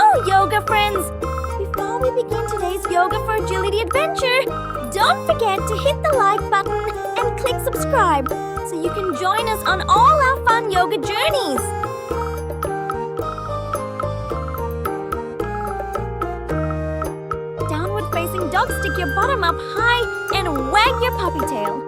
Hello, yoga friends! Before we begin today's Yoga for Agility adventure, don't forget to hit the like button and click subscribe so you can join us on all our fun yoga journeys. Downward facing dog, stick your bottom up high and wag your puppy tail.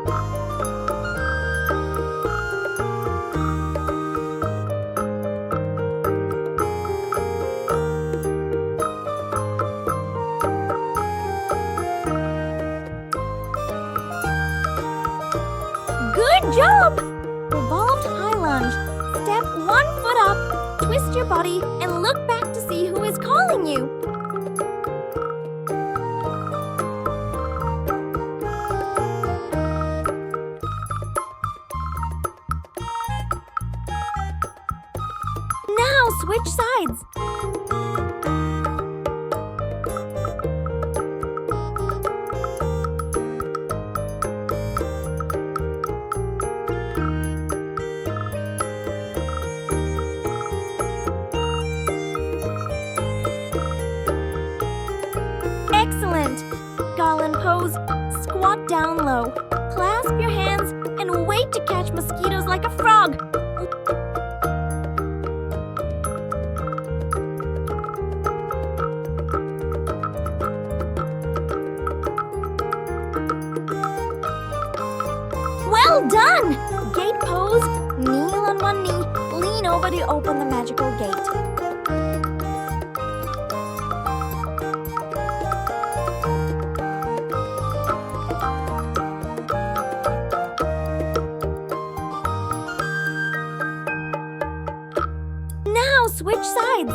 Good job! Revolved high lunge. Step 1 foot up, twist your body, and look back to see who is calling you. Now switch sides. Excellent! Garland pose. Squat down low. Clasp your hands and wait to catch mosquitoes like a frog. Well done! Gate pose. Kneel on one knee. Lean over to open the magical gate. Now switch sides.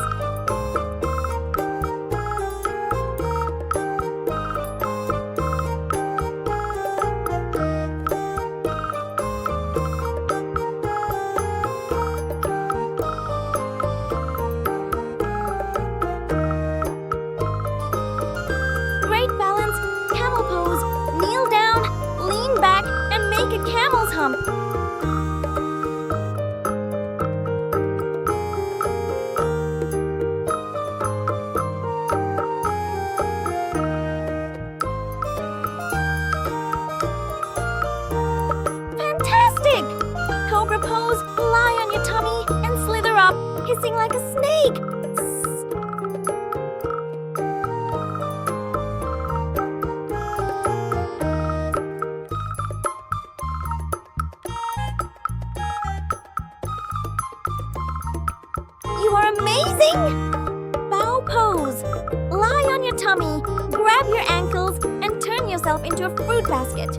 Great balance, camel pose. Kneel down, lean back, and make a camel's hump. Fantastic! Cobra pose, lie on your tummy and slither up, hissing like a snake. You are amazing! Bow pose. Lie on your tummy, grab your ankles, and turn yourself into a fruit basket.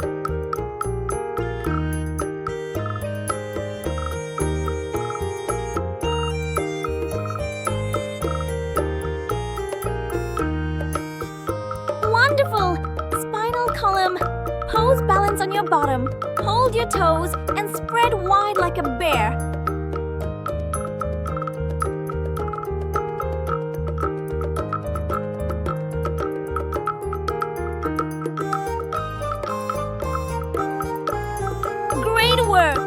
Wonderful! Spinal column. Pose balance on your bottom. Hold your toes and spread wide like a bear. Great work!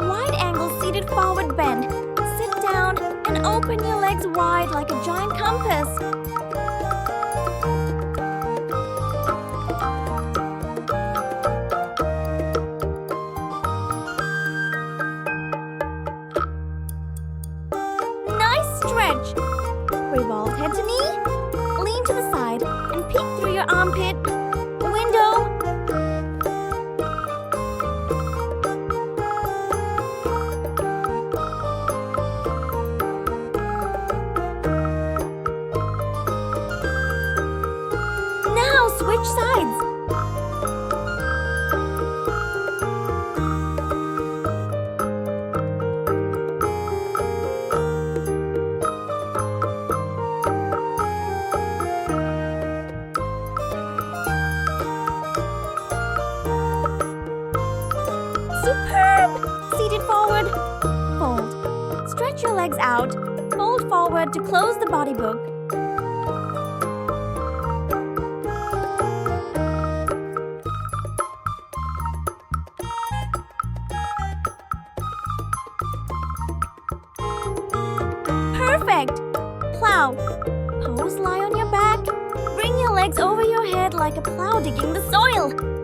Wide angle seated forward bend. Sit down and open your legs wide like a giant compass. Nice stretch. Revolve head to knee. Lean to the side and peek through your armpit. Window. Now switch sides. Superb! Seated forward. Fold. Stretch your legs out. Fold forward to close the body book. Perfect! Plow. pose, lie on your back. Bring your legs over your head like a plow digging the soil.